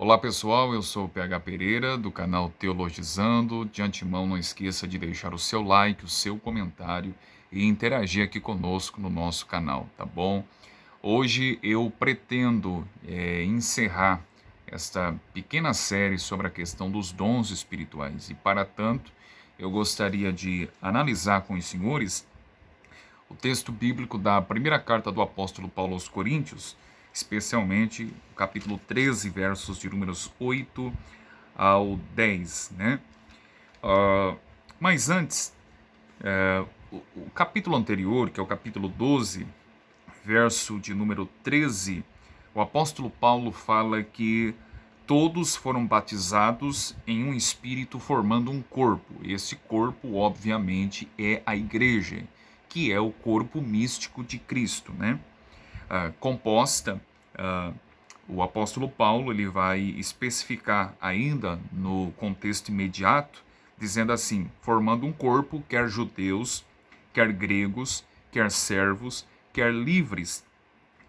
Olá pessoal, eu sou o PH Pereira do canal Teologizando. De antemão, não esqueça de deixar o seu like, o seu comentário e interagir aqui conosco no nosso canal, tá bom? Hoje eu pretendo encerrar esta pequena série sobre a questão dos dons espirituais e, para tanto, eu gostaria de analisar com os senhores o texto bíblico da primeira carta do apóstolo Paulo aos Coríntios, especialmente o capítulo 13, versos de números 8 ao 10, né? Mas antes, o capítulo anterior, que é o capítulo 12, verso de número 13, o apóstolo Paulo fala que todos foram batizados em um espírito formando um corpo. Esse corpo, obviamente, é a igreja, que é o corpo místico de Cristo, né? Composta, o apóstolo Paulo ele vai especificar ainda no contexto imediato, dizendo assim, formando um corpo, quer judeus, quer gregos, quer servos, quer livres,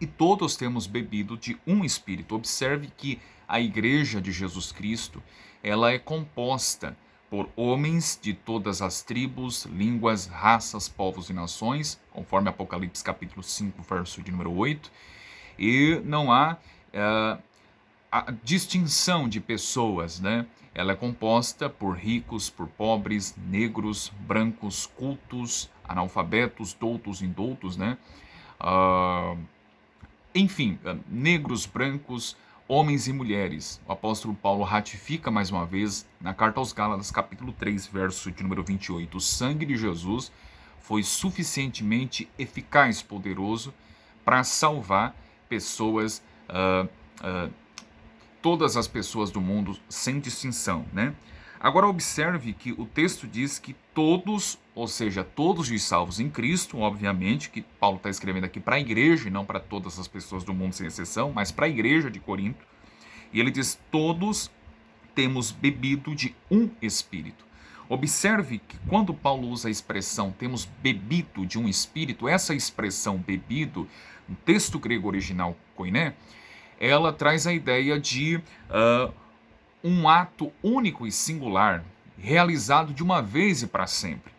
e todos temos bebido de um espírito. Observe que a igreja de Jesus Cristo, ela é composta por homens de todas as tribos, línguas, raças, povos e nações, conforme Apocalipse capítulo 5, verso de número 8, e não há a distinção de pessoas, né? Ela é composta por ricos, por pobres, negros, brancos, cultos, analfabetos, doutos, indoutos, né? Uh, Enfim, negros, brancos, homens e mulheres. O apóstolo Paulo ratifica mais uma vez na carta aos Gálatas, capítulo 3, verso de número 28. O sangue de Jesus foi suficientemente eficaz, poderoso, para salvar pessoas, todas as pessoas do mundo, sem distinção, né? Agora observe que o texto diz que todos, ou seja, todos os salvos em Cristo, obviamente, que Paulo está escrevendo aqui para a igreja e não para todas as pessoas do mundo sem exceção, mas para a igreja de Corinto, e ele diz, todos temos bebido de um espírito. Observe que quando Paulo usa a expressão temos bebido de um espírito, essa expressão bebido, no texto grego original koiné, ela traz a ideia de um ato único e singular, realizado de uma vez e para sempre.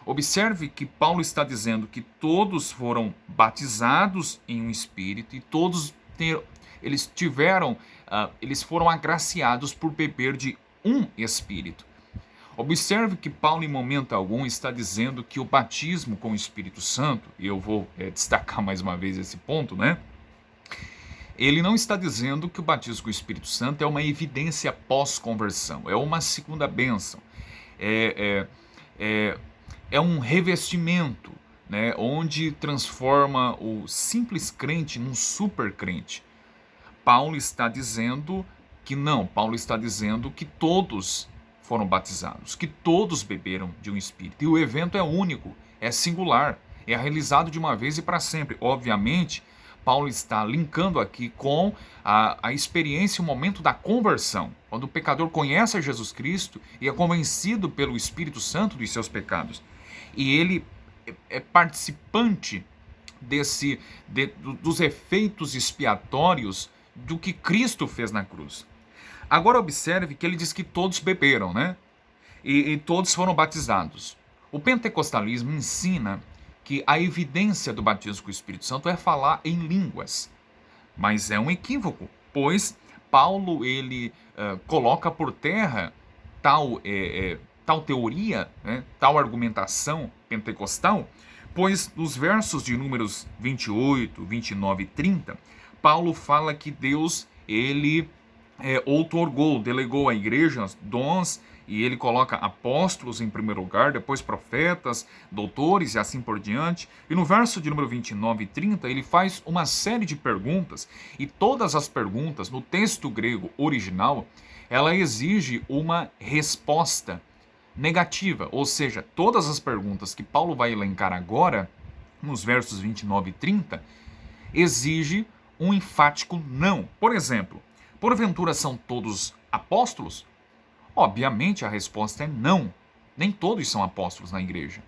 Observe que Paulo está dizendo que todos foram batizados em um espírito e todos eles foram agraciados por beber de um espírito. Observe que Paulo, em momento algum, está dizendo que o batismo com o Espírito Santo, e eu vou destacar mais uma vez esse ponto, né? Ele não está dizendo que o batismo com o Espírito Santo é uma evidência pós-conversão, é uma segunda bênção, é, é, é, é um revestimento, né, onde transforma o simples crente num super crente. Paulo está dizendo que não, Paulo está dizendo que todos foram batizados, que todos beberam de um Espírito, e o evento é único, é singular, é realizado de uma vez e para sempre. Obviamente, Paulo está linkando aqui com a experiência, o momento da conversão, quando o pecador conhece a Jesus Cristo e é convencido pelo Espírito Santo dos seus pecados. E ele é participante dos efeitos expiatórios do que Cristo fez na cruz. Agora observe que ele diz que todos beberam, né? E todos foram batizados. O pentecostalismo ensina que a evidência do batismo com o Espírito Santo é falar em línguas. Mas é um equívoco, pois Paulo ele coloca por terra tal teoria, né, tal argumentação pentecostal, pois nos versos de números 28, 29 e 30, Paulo fala que Deus ele outorgou, delegou à igreja dons, e ele coloca apóstolos em primeiro lugar, depois profetas, doutores e assim por diante. E no verso de número 29 e 30, ele faz uma série de perguntas, e todas as perguntas, no texto grego original, ela exige uma resposta negativa, ou seja, todas as perguntas que Paulo vai elencar agora, nos versos 29 e 30, exige um enfático não. Por exemplo, porventura são todos apóstolos? Obviamente a resposta é não. Nem todos são apóstolos na igreja.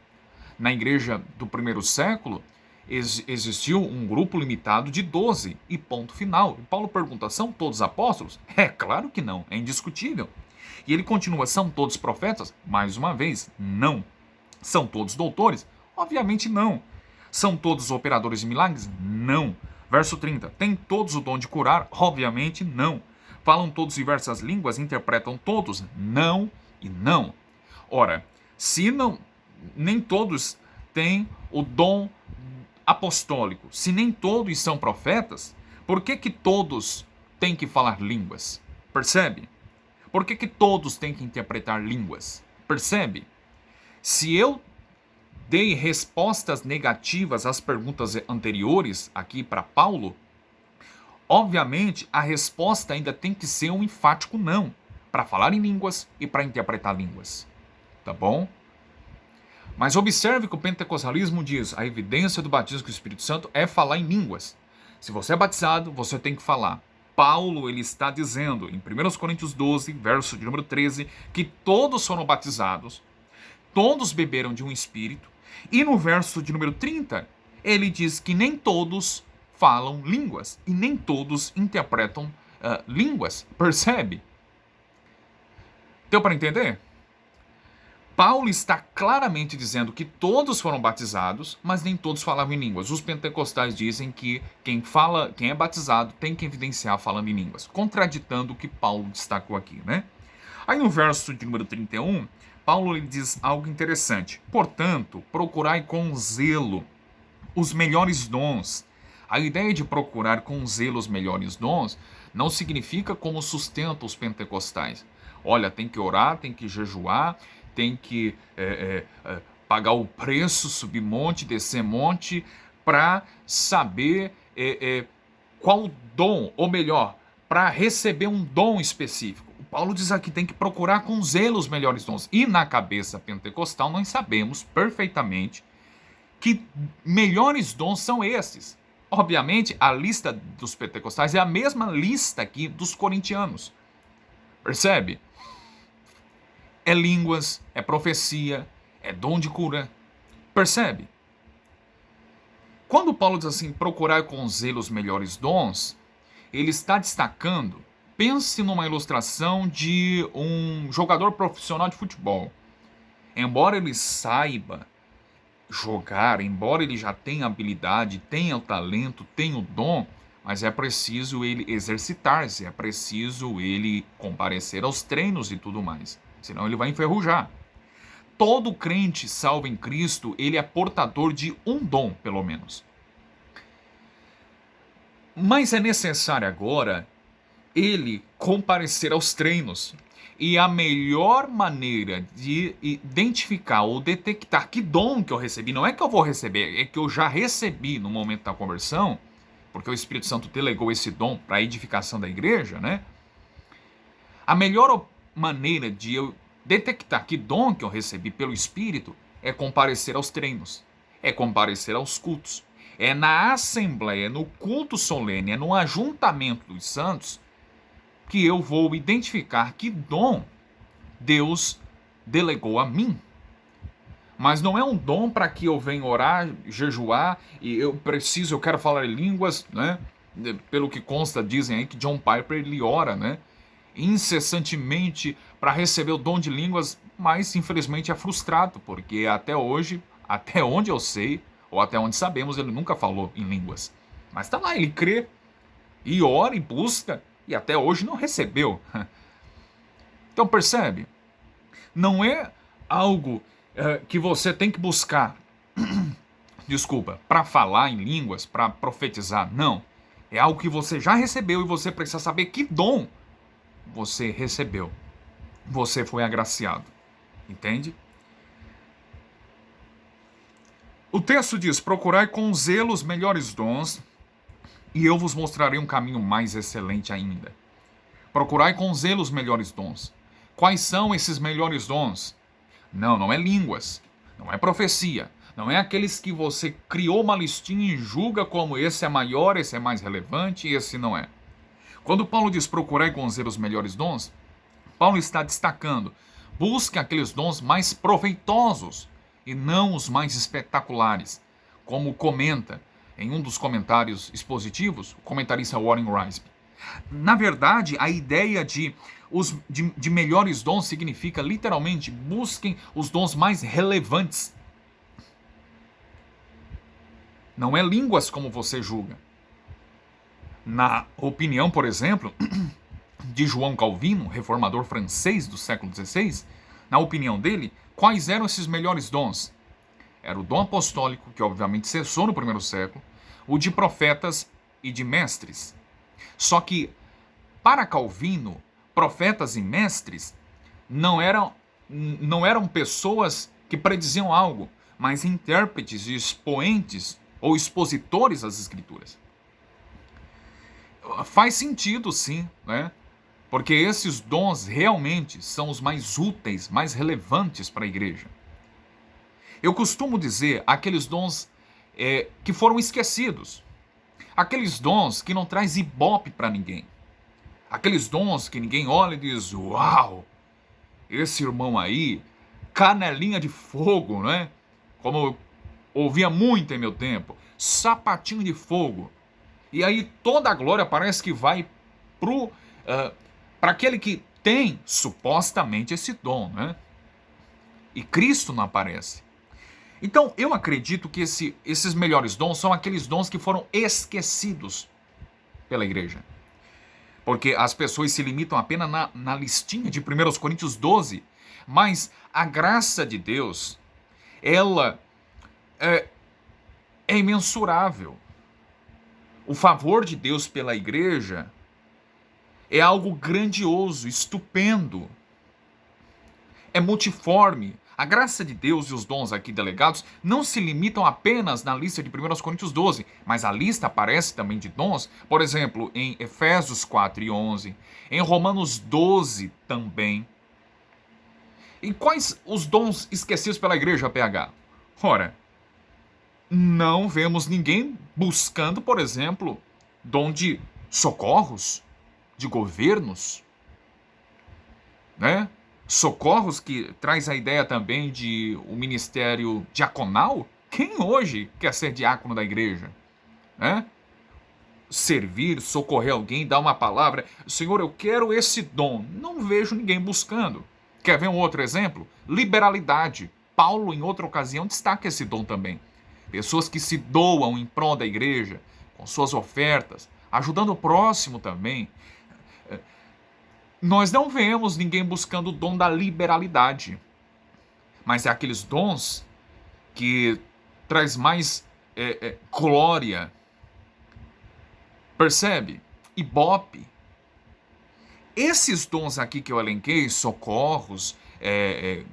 Na igreja do primeiro século, existiu um grupo limitado de 12 e ponto final. E Paulo pergunta, são todos apóstolos? É claro que não, é indiscutível. E ele continua, são todos profetas? Mais uma vez, não. São todos doutores? Obviamente não. São todos operadores de milagres? Não. Verso 30, tem todos o dom de curar? Obviamente não. Falam todos diversas línguas? Interpretam todos? Não e não. Ora, se não, nem todos têm o dom apostólico, se nem todos são profetas, por que todos têm que falar línguas? Percebe? Por que todos têm que interpretar línguas? Percebe? Se eu dei respostas negativas às perguntas anteriores aqui para Paulo, obviamente a resposta ainda tem que ser um enfático não, para falar em línguas e para interpretar línguas. Tá bom? Mas observe que o pentecostalismo diz, a evidência do batismo com o Espírito Santo é falar em línguas. Se você é batizado, você tem que falar. Paulo, ele está dizendo, em 1 Coríntios 12, verso de número 13, que todos foram batizados, todos beberam de um Espírito, e no verso de número 30, ele diz que nem todos falam línguas, e nem todos interpretam línguas. Percebe? Deu para entender? Paulo está claramente dizendo que todos foram batizados, mas nem todos falavam em línguas. Os pentecostais dizem que quem é batizado tem que evidenciar falando em línguas, contraditando o que Paulo destacou aqui, né? Aí no verso de número 31, Paulo ele diz algo interessante. Portanto, procurai com zelo os melhores dons. A ideia de procurar com zelo os melhores dons não significa como sustenta os pentecostais. Olha, tem que orar, tem que jejuar, tem que pagar o preço, subir monte, descer monte, para saber qual dom, ou melhor, para receber um dom específico. O Paulo diz aqui, tem que procurar com zelo os melhores dons. E na cabeça pentecostal nós sabemos perfeitamente que melhores dons são esses. Obviamente, a lista dos pentecostais é a mesma lista aqui dos corintianos. Percebe? É línguas, é profecia, é dom de cura. Percebe? Quando Paulo diz assim, procurar com zelo os melhores dons, ele está destacando, pense numa ilustração de um jogador profissional de futebol. Embora ele saiba jogar, embora ele já tenha habilidade, tenha o talento, tenha o dom, mas é preciso ele exercitar-se, é preciso ele comparecer aos treinos e tudo mais. Senão ele vai enferrujar. Todo crente salvo em Cristo, ele é portador de um dom, pelo menos. Mas é necessário agora ele comparecer aos treinos. E a melhor maneira de identificar ou detectar que dom que eu recebi, não é que eu vou receber, é que eu já recebi no momento da conversão, porque o Espírito Santo delegou esse dom para a edificação da igreja, né? A melhor maneira de eu detectar que dom que eu recebi pelo Espírito é comparecer aos treinos, é comparecer aos cultos, é na assembleia, no culto solene, é no ajuntamento dos santos que eu vou identificar que dom Deus delegou a mim. Mas não é um dom para que eu venha orar, jejuar, e eu quero falar em línguas, né? Pelo que consta, dizem aí que John Piper ele ora, né? Incessantemente para receber o dom de línguas, mas infelizmente é frustrado, porque até hoje, até onde eu sei, ou até onde sabemos, ele nunca falou em línguas. Mas está lá, ele crê, e ora, e busca, e até hoje não recebeu. Então percebe? Não é algo que você tem que buscar, desculpa, para falar em línguas, para profetizar, não. É algo que você já recebeu e você precisa saber que dom você recebeu. Você foi agraciado. Entende? O texto diz, procurai com zelo os melhores dons, e eu vos mostrarei um caminho mais excelente ainda. Procurai com zelo os melhores dons. Quais são esses melhores dons? Não é línguas, não é profecia, não é aqueles que você criou uma listinha e julga como esse é maior, esse é mais relevante e esse não é. Quando Paulo diz procurai com zelo os melhores dons, Paulo está destacando, busque aqueles dons mais proveitosos e não os mais espetaculares. Como comenta em um dos comentários expositivos, o comentarista Warren Wiersbe. Na verdade, a ideia de melhores dons significa literalmente busquem os dons mais relevantes. Não é línguas como você julga. Na opinião, por exemplo, de João Calvino, reformador francês do século XVI, na opinião dele, quais eram esses melhores dons? Era o dom apostólico, que obviamente cessou no primeiro século, o de profetas e de mestres. Só que, para Calvino, profetas e mestres não eram pessoas que prediziam algo, mas intérpretes e expoentes ou expositores das Escrituras. Faz sentido, sim, né? Porque esses dons realmente são os mais úteis, mais relevantes para a igreja. Eu costumo dizer aqueles dons que foram esquecidos. Aqueles dons que não traz ibope para ninguém. Aqueles dons que ninguém olha e diz, uau, esse irmão aí, canelinha de fogo, né? Como eu ouvia muito em meu tempo, sapatinho de fogo. E aí toda a glória parece que vai para aquele que tem supostamente esse dom, né? E Cristo não aparece. Então eu acredito que esses melhores dons são aqueles dons que foram esquecidos pela igreja. Porque as pessoas se limitam apenas na listinha de 1 Coríntios 12. Mas a graça de Deus, ela é imensurável. O favor de Deus pela igreja é algo grandioso, estupendo. É multiforme. A graça de Deus e os dons aqui delegados não se limitam apenas na lista de 1 Coríntios 12, mas a lista aparece também de dons, por exemplo, em Efésios 4 e 11, em Romanos 12 também. E quais os dons esquecidos pela igreja, PH? Ora, não vemos ninguém buscando, por exemplo, dom de socorros, de governos, né? Socorros que traz a ideia também de o ministério diaconal. Quem hoje quer ser diácono da igreja? Né? Servir, socorrer alguém, dar uma palavra. Senhor, eu quero esse dom. Não vejo ninguém buscando. Quer ver um outro exemplo? Liberalidade. Paulo, em outra ocasião, destaca esse dom também. Pessoas que se doam em prol da igreja, com suas ofertas, ajudando o próximo também. Nós não vemos ninguém buscando o dom da liberalidade, mas é aqueles dons que traz mais glória, percebe? Ibope. Esses dons aqui que eu elenquei, socorros,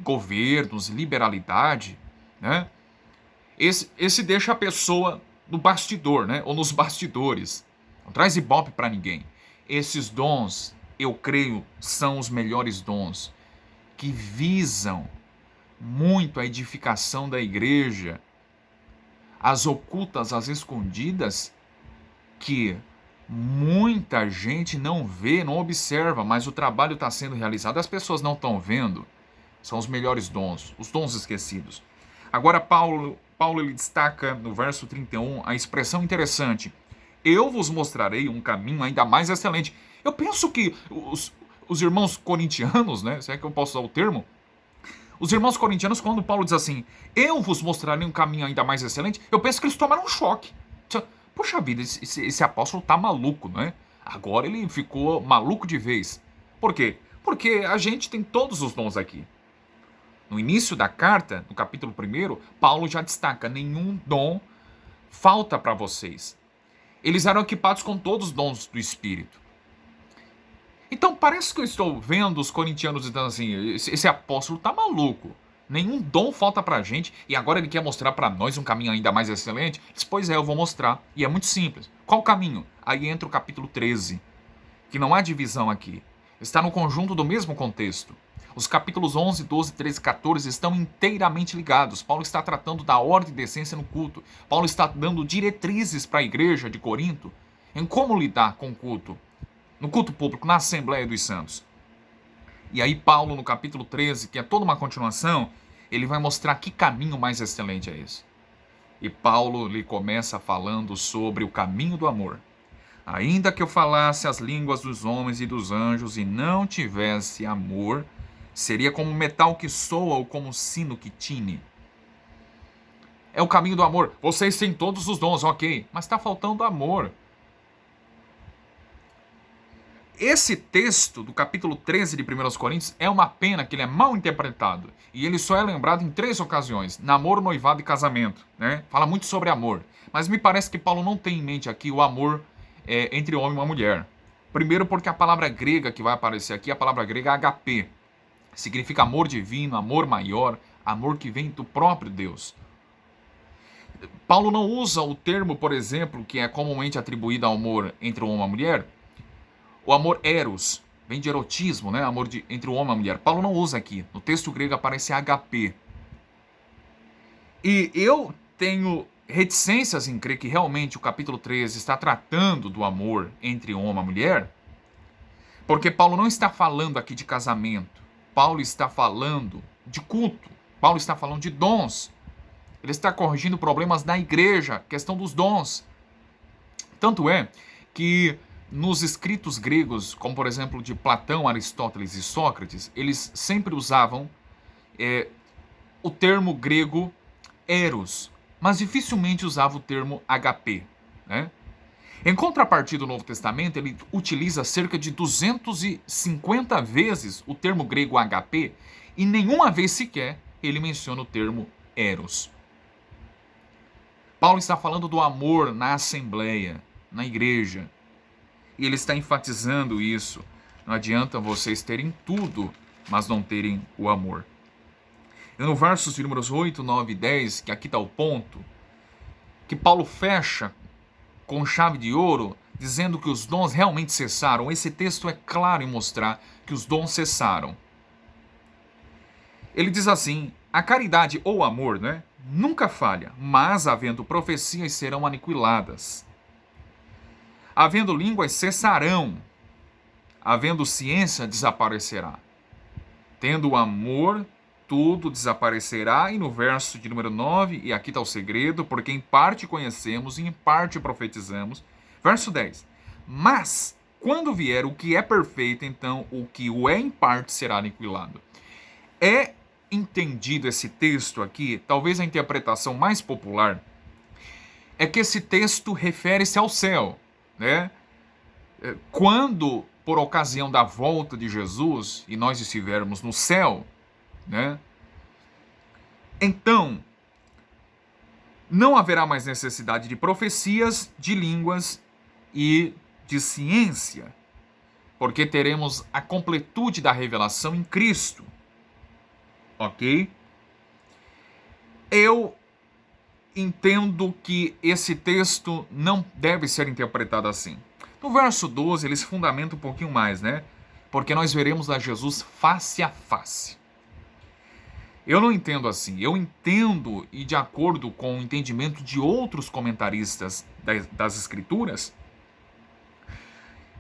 governos, liberalidade, né? Esse deixa a pessoa no bastidor, né? Ou nos bastidores. Não traz ibope para ninguém. Esses dons, eu creio, são os melhores dons, que visam muito a edificação da igreja, as ocultas, as escondidas, que muita gente não vê, não observa, mas o trabalho está sendo realizado, as pessoas não estão vendo. São os melhores dons, os dons esquecidos. Agora Paulo ele destaca no verso 31 a expressão interessante: eu vos mostrarei um caminho ainda mais excelente. Eu penso que os irmãos corintianos, né, se é que eu posso usar o termo, os irmãos corintianos, quando Paulo diz assim, eu vos mostrarei um caminho ainda mais excelente, eu penso que eles tomaram um choque. Poxa vida, esse apóstolo tá maluco, né? Agora ele ficou maluco de vez. Por quê? Porque a gente tem todos os dons aqui. No início da carta, no capítulo 1, Paulo já destaca, nenhum dom falta para vocês. Eles eram equipados com todos os dons do Espírito. Então parece que eu estou vendo os corintianos dizendo assim, esse apóstolo tá maluco. Nenhum dom falta pra gente e agora ele quer mostrar para nós um caminho ainda mais excelente? Pois é, eu vou mostrar. E é muito simples. Qual o caminho? Aí entra o capítulo 13, que não há divisão aqui. Está no conjunto do mesmo contexto. Os capítulos 11, 12, 13 e 14 estão inteiramente ligados. Paulo está tratando da ordem e decência no culto. Paulo está dando diretrizes para a igreja de Corinto em como lidar com o culto. No culto público, na Assembleia dos Santos. E aí Paulo, no capítulo 13, que é toda uma continuação, ele vai mostrar que caminho mais excelente é esse. E Paulo lhe começa falando sobre o caminho do amor. Ainda que eu falasse as línguas dos homens e dos anjos e não tivesse amor, seria como metal que soa ou como sino que tine. É o caminho do amor. Vocês têm todos os dons, ok, mas está faltando amor. Esse texto do capítulo 13 de 1 Coríntios é uma pena que ele é mal interpretado. E ele só é lembrado em 3 ocasiões: namoro, noivado e casamento. Né? Fala muito sobre amor. Mas me parece que Paulo não tem em mente aqui o amor entre homem e uma mulher. Primeiro porque a palavra grega que vai aparecer aqui, a palavra grega é agape. Significa amor divino, amor maior, amor que vem do próprio Deus. Paulo não usa o termo, por exemplo, que é comumente atribuído ao amor entre um homem e uma mulher. O amor eros, vem de erotismo, né? Amor entre o homem e a mulher. Paulo não usa aqui. No texto grego aparece HP. E eu tenho reticências em crer que realmente o capítulo 13 está tratando do amor entre o homem e a mulher, porque Paulo não está falando aqui de casamento. Paulo está falando de culto. Paulo está falando de dons. Ele está corrigindo problemas da igreja, questão dos dons. Tanto é que nos escritos gregos, como por exemplo de Platão, Aristóteles e Sócrates, eles sempre usavam o termo grego eros, mas dificilmente usava o termo HP. Né? Em contrapartida, do Novo Testamento, ele utiliza cerca de 250 vezes o termo grego HP e nenhuma vez sequer ele menciona o termo eros. Paulo está falando do amor na assembleia, na igreja. E ele está enfatizando isso. Não adianta vocês terem tudo, mas não terem o amor. E no versos de números 8, 9 e 10, que aqui está o ponto, que Paulo fecha com chave de ouro, dizendo que os dons realmente cessaram. Esse texto é claro em mostrar que os dons cessaram. Ele diz assim: a caridade ou amor, né, nunca falha, mas havendo profecias serão aniquiladas. Havendo línguas, cessarão. Havendo ciência, desaparecerá. Tendo amor, tudo desaparecerá. E no verso de número 9, e aqui está o segredo, porque em parte conhecemos e em parte profetizamos. Verso 10. Mas, quando vier o que é perfeito, então o que o é em parte será aniquilado. É entendido esse texto aqui, talvez a interpretação mais popular, é que esse texto refere-se ao céu. Né? Quando, por ocasião da volta de Jesus, e nós estivermos no céu, né? Então, não haverá mais necessidade de profecias, de línguas e de ciência, porque teremos a completude da revelação em Cristo. Ok? Eu entendo que esse texto não deve ser interpretado assim. No verso 12, ele se fundamenta um pouquinho mais, né? Porque nós veremos a Jesus face a face. Eu não entendo assim. Eu entendo, e de acordo com o entendimento de outros comentaristas das Escrituras,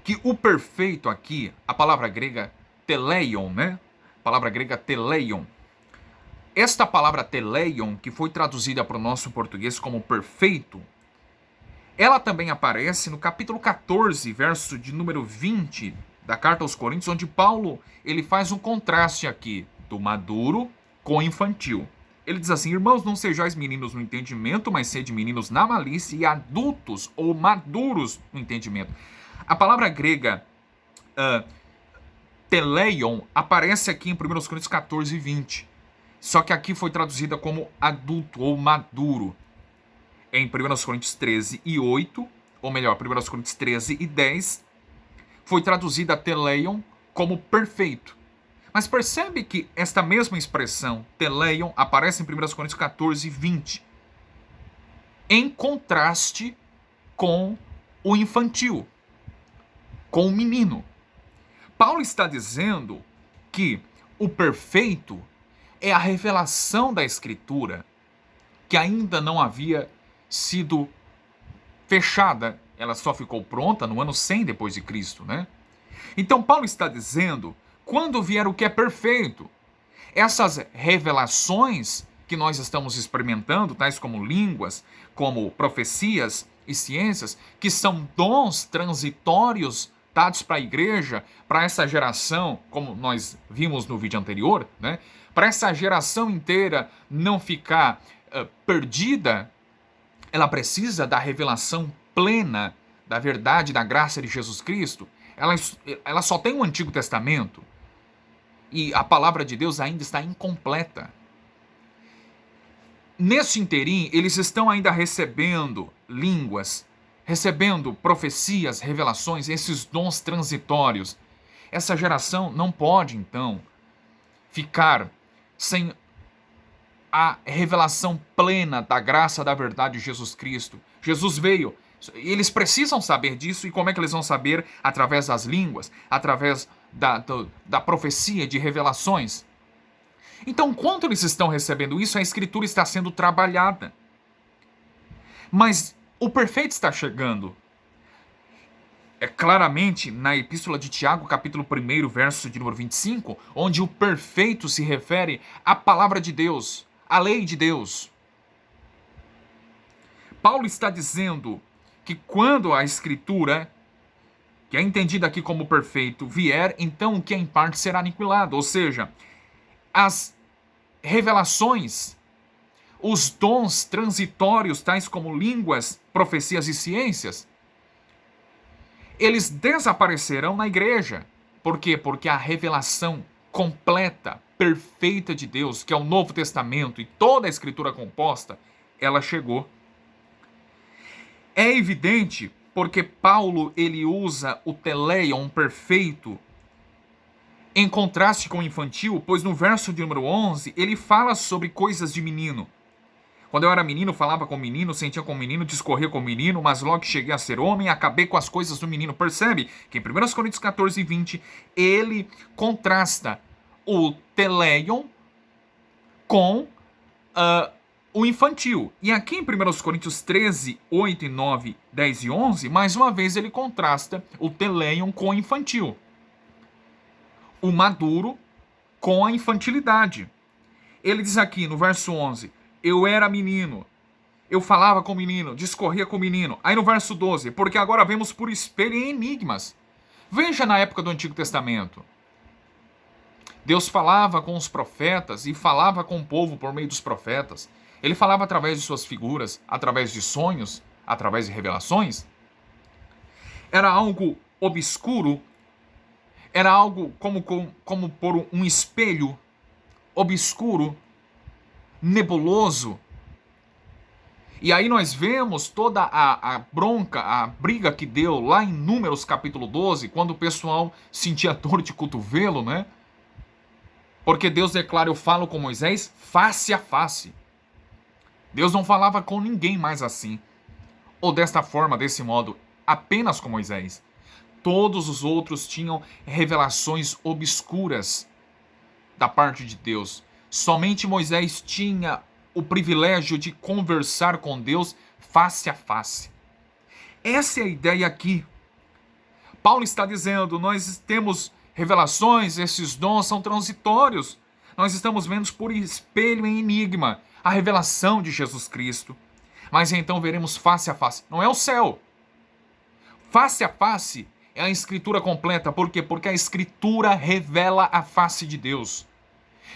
que o perfeito aqui, a palavra grega teleion, né? A palavra grega teleion. Esta palavra teleion, que foi traduzida para o nosso português como perfeito, ela também aparece no capítulo 14, verso de número 20 da carta aos Coríntios, onde Paulo ele faz um contraste aqui do maduro com o infantil. Ele diz assim: irmãos, não sejais meninos no entendimento, mas sede meninos na malícia e adultos ou maduros no entendimento. A palavra grega teleion aparece aqui em 1 Coríntios 14, 20. Só que aqui foi traduzida como adulto ou maduro. Em 1 Coríntios 13 e 8, ou melhor, 1 Coríntios 13 e 10, foi traduzida teleion como perfeito. Mas percebe que esta mesma expressão, teleion, aparece em 1 Coríntios 14 e 20, em contraste com o infantil, com o menino. Paulo está dizendo que o perfeito é a revelação da Escritura que ainda não havia sido fechada, ela só ficou pronta no ano 100 depois de Cristo, né? Então Paulo está dizendo, quando vier o que é perfeito, essas revelações que nós estamos experimentando, tais como línguas, como profecias e ciências, que são dons transitórios dados para a igreja, para essa geração, como nós vimos no vídeo anterior, né? Para essa geração inteira não ficar perdida, ela precisa da revelação plena da verdade, da graça de Jesus Cristo. Ela só tem o Antigo Testamento e a palavra de Deus ainda está incompleta. Nesse interim, eles estão ainda recebendo línguas, recebendo profecias, revelações, esses dons transitórios. Essa geração não pode, então, ficar sem a revelação plena da graça, da verdade de Jesus Cristo. Jesus veio. Eles precisam saber disso, e como é que eles vão saber? Através das línguas, através da profecia, de revelações. Então, enquanto eles estão recebendo isso, a Escritura está sendo trabalhada. Mas o perfeito está chegando. É claramente na Epístola de Tiago, capítulo 1, verso de número 25, onde o perfeito se refere à palavra de Deus, à lei de Deus. Paulo está dizendo que quando a Escritura, que é entendida aqui como perfeito, vier, então o que é em parte será aniquilado. Ou seja, as revelações, os dons transitórios, tais como línguas, profecias e ciências, eles desaparecerão na igreja. Por quê? Porque a revelação completa, perfeita de Deus, que é o Novo Testamento e toda a Escritura composta, ela chegou. É evidente porque Paulo ele usa o teleion perfeito em contraste com o infantil, pois no verso de número 11 ele fala sobre coisas de menino. Quando eu era menino, falava com o menino, sentia com o menino, discorria com o menino, mas logo que cheguei a ser homem, acabei com as coisas do menino. Percebe que em 1 Coríntios 14 e 20 ele contrasta o teleion com o infantil. E aqui em 1 Coríntios 13, 8 e 9, 10 e 11, mais uma vez ele contrasta o teleion com o infantil. O maduro com a infantilidade. Ele diz aqui no verso 11, eu era menino, eu falava com o menino, discorria com o menino. Aí no verso 12, porque agora vemos por espelho em enigmas. Veja na época do Antigo Testamento. Deus falava com os profetas e falava com o povo por meio dos profetas. Ele falava através de suas figuras, através de sonhos, através de revelações. Era algo obscuro, era algo como por um espelho obscuro, nebuloso. E aí nós vemos toda a bronca, a briga que deu lá em Números capítulo 12, quando o pessoal sentia dor de cotovelo, né? Porque Deus declara, eu falo com Moisés face a face. Deus não falava com ninguém mais assim, ou desta forma, desse modo, apenas com Moisés. Todos os outros tinham revelações obscuras da parte de Deus. Somente Moisés tinha o privilégio de conversar com Deus face a face. Essa é a ideia aqui. Paulo está dizendo, nós temos revelações, esses dons são transitórios. Nós estamos vendo por espelho em enigma a revelação de Jesus Cristo. Mas então veremos face a face. Não é o céu. Face a face é a Escritura completa. Por quê? Porque a Escritura revela a face de Deus.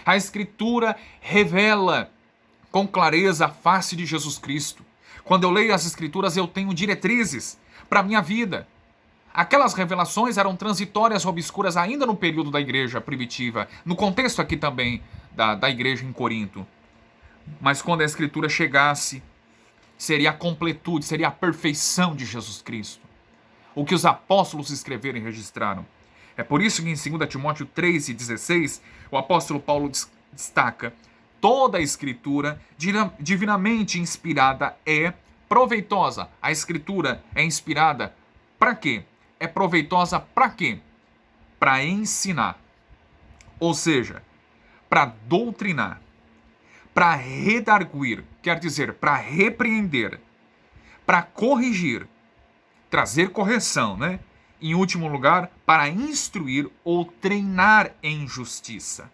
A Escritura revela com clareza a face de Jesus Cristo. Quando eu leio as Escrituras, eu tenho diretrizes para a minha vida. Aquelas revelações eram transitórias, obscuras ainda no período da igreja primitiva, no contexto aqui também da igreja em Corinto. Mas quando a Escritura chegasse, seria a completude, seria a perfeição de Jesus Cristo. O que os apóstolos escreveram e registraram. É por isso que em 2 Timóteo 3,16, o apóstolo Paulo destaca: toda a Escritura, divinamente inspirada, é proveitosa. A Escritura é inspirada para quê? É proveitosa para quê? Para ensinar. Ou seja, para doutrinar, para redarguir, quer dizer, para repreender, para corrigir, trazer correção, né? Em último lugar, para instruir ou treinar em justiça.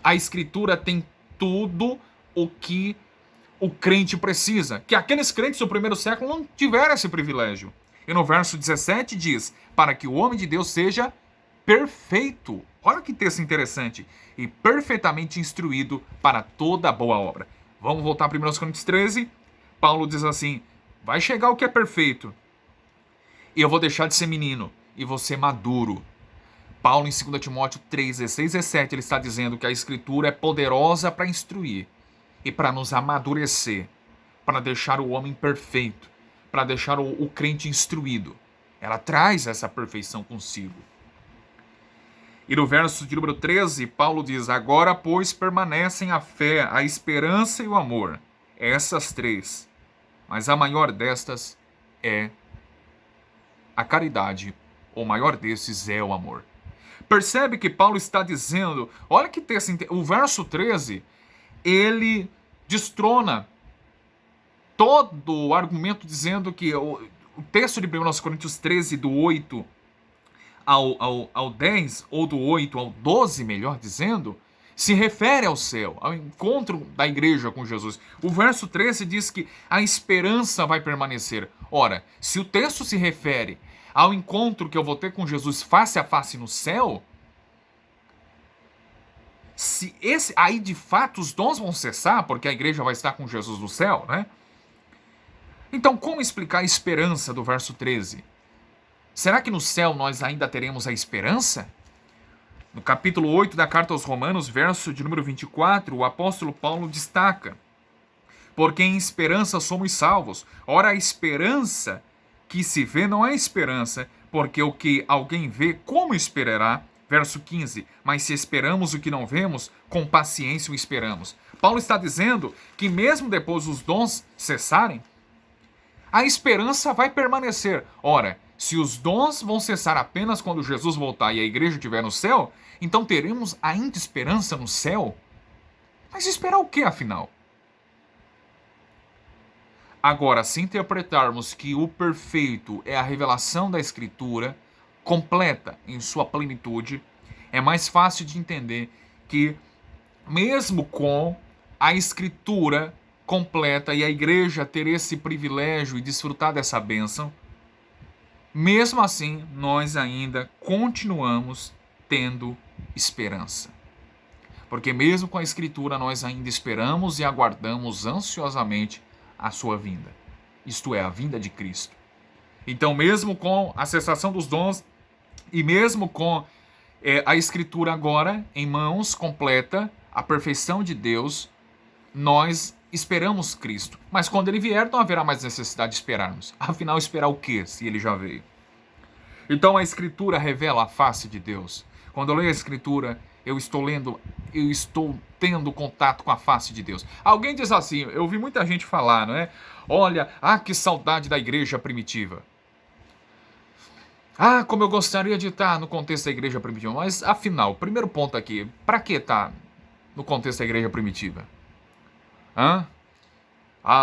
A Escritura tem tudo o que o crente precisa, que aqueles crentes do primeiro século não tiveram esse privilégio. E no verso 17 diz, para que o homem de Deus seja perfeito. Olha que texto interessante. E perfeitamente instruído para toda boa obra. Vamos voltar a 1 Coríntios 13. Paulo diz assim, vai chegar o que é perfeito. E eu vou deixar de ser menino e vou ser maduro. Paulo em 2 Timóteo 3, 16 e 17, ele está dizendo que a Escritura é poderosa para instruir e para nos amadurecer, para deixar o homem perfeito, para deixar o crente instruído. Ela traz essa perfeição consigo. E no verso de número 13, Paulo diz, agora, pois, permanecem a fé, a esperança e o amor. Essas três. Mas a maior destas é a caridade. O maior desses é o amor. Percebe que Paulo está dizendo, olha que texto, o verso 13, ele destrona todo o argumento dizendo que o texto de 1 Coríntios 13, do 8 ao 10, ou do 8 ao 12, melhor dizendo, se refere ao céu, ao encontro da igreja com Jesus. O verso 13 diz que a esperança vai permanecer. Ora, se o texto se refere ao encontro que eu vou ter com Jesus face a face no céu, se esse aí de fato os dons vão cessar, porque a igreja vai estar com Jesus no céu, né? Então, como explicar a esperança do verso 13? Será que no céu nós ainda teremos a esperança? No capítulo 8 da carta aos Romanos, verso de número 24, o apóstolo Paulo destaca: porque em esperança somos salvos. Ora, a esperança que se vê não é esperança, porque o que alguém vê, como esperará? Verso 15, mas se esperamos o que não vemos, com paciência o esperamos. Paulo está dizendo que mesmo depois dos dons cessarem, a esperança vai permanecer. Ora, se os dons vão cessar apenas quando Jesus voltar e a igreja estiver no céu, então teremos ainda esperança no céu? Mas esperar o que, afinal? Agora, se interpretarmos que o perfeito é a revelação da Escritura, completa em sua plenitude, é mais fácil de entender que, mesmo com a Escritura completa e a igreja ter esse privilégio e desfrutar dessa bênção, mesmo assim, nós ainda continuamos tendo esperança. Porque mesmo com a Escritura, nós ainda esperamos e aguardamos ansiosamente a sua vinda. Isto é, a vinda de Cristo. Então, mesmo com a cessação dos dons e mesmo com a Escritura agora em mãos, completa, a perfeição de Deus, nós esperamos Cristo. Mas quando Ele vier, não haverá mais necessidade de esperarmos. Afinal, esperar o quê, se Ele já veio? Então, a Escritura revela a face de Deus. Quando eu leio a Escritura, eu estou tendo contato com a face de Deus. Alguém diz assim, eu ouvi muita gente falar, não é? Olha, que saudade da igreja primitiva. Como eu gostaria de estar no contexto da igreja primitiva. Mas, afinal, primeiro ponto aqui, para que estar no contexto da igreja primitiva?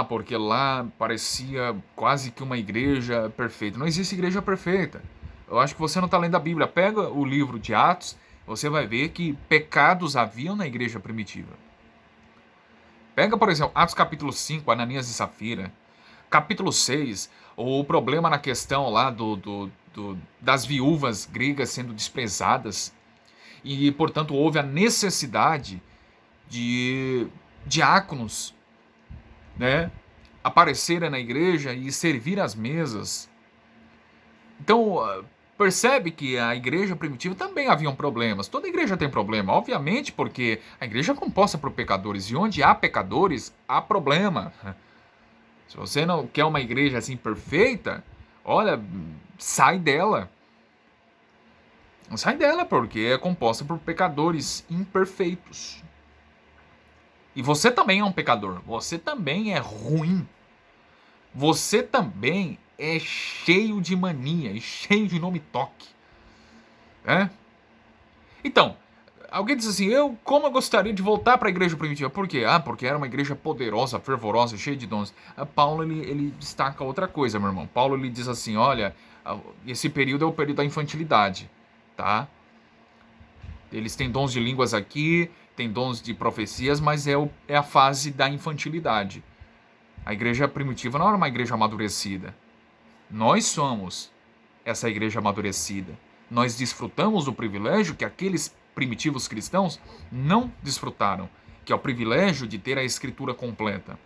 Porque lá parecia quase que uma igreja perfeita. Não existe igreja perfeita. Eu acho que você não está lendo a Bíblia. Pega o livro de Atos, você vai ver que pecados haviam na igreja primitiva. Pega, por exemplo, Atos capítulo 5, Ananias e Safira. Capítulo 6, o problema na questão lá das viúvas gregas sendo desprezadas. E, portanto, houve a necessidade de diáconos, né, aparecerem na igreja e servir às mesas. Então, percebe que a igreja primitiva também haviam problemas. Toda igreja tem problema, obviamente, porque a igreja é composta por pecadores. E onde há pecadores, há problema. Se você não quer uma igreja assim perfeita, olha, sai dela. Sai dela, porque é composta por pecadores imperfeitos. E você também é um pecador. Você também é ruim. Você também é cheio de mania e cheio de nome-toque. Então, alguém diz assim, como eu gostaria de voltar para a igreja primitiva. Por quê? Porque era uma igreja poderosa, fervorosa, cheia de dons. Paulo, ele destaca outra coisa, meu irmão. Paulo, ele diz assim, olha, esse período é o período da infantilidade, tá? Eles têm dons de línguas aqui, tem dons de profecias, mas é a fase da infantilidade. A igreja primitiva não era uma igreja amadurecida. Nós somos essa igreja amadurecida. Nós desfrutamos do privilégio que aqueles primitivos cristãos não desfrutaram, que é o privilégio de ter a escritura completa.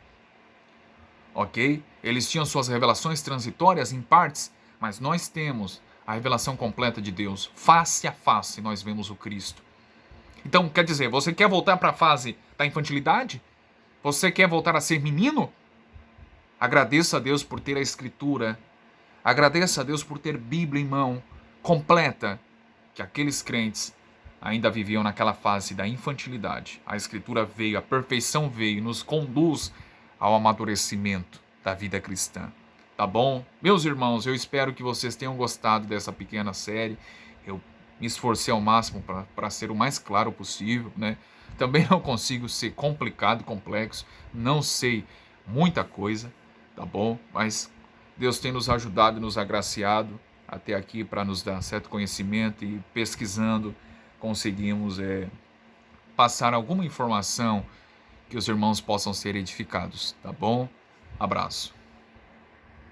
Ok? Eles tinham suas revelações transitórias em partes, mas nós temos a revelação completa de Deus. Face a face nós vemos o Cristo. Então, quer dizer, você quer voltar para a fase da infantilidade? Você quer voltar a ser menino? Agradeça a Deus por ter a escritura. Agradeça a Deus por ter Bíblia em mão, completa, que aqueles crentes ainda viviam naquela fase da infantilidade. A escritura veio, a perfeição veio, nos conduz ao amadurecimento da vida cristã. Tá bom? Meus irmãos, eu espero que vocês tenham gostado dessa pequena série. Eu me esforcei ao máximo para ser o mais claro possível, né? Também não consigo ser complicado, complexo, não sei muita coisa, tá bom? Mas Deus tem nos ajudado e nos agraciado até aqui para nos dar certo conhecimento e pesquisando conseguimos passar alguma informação que os irmãos possam ser edificados, tá bom? Abraço.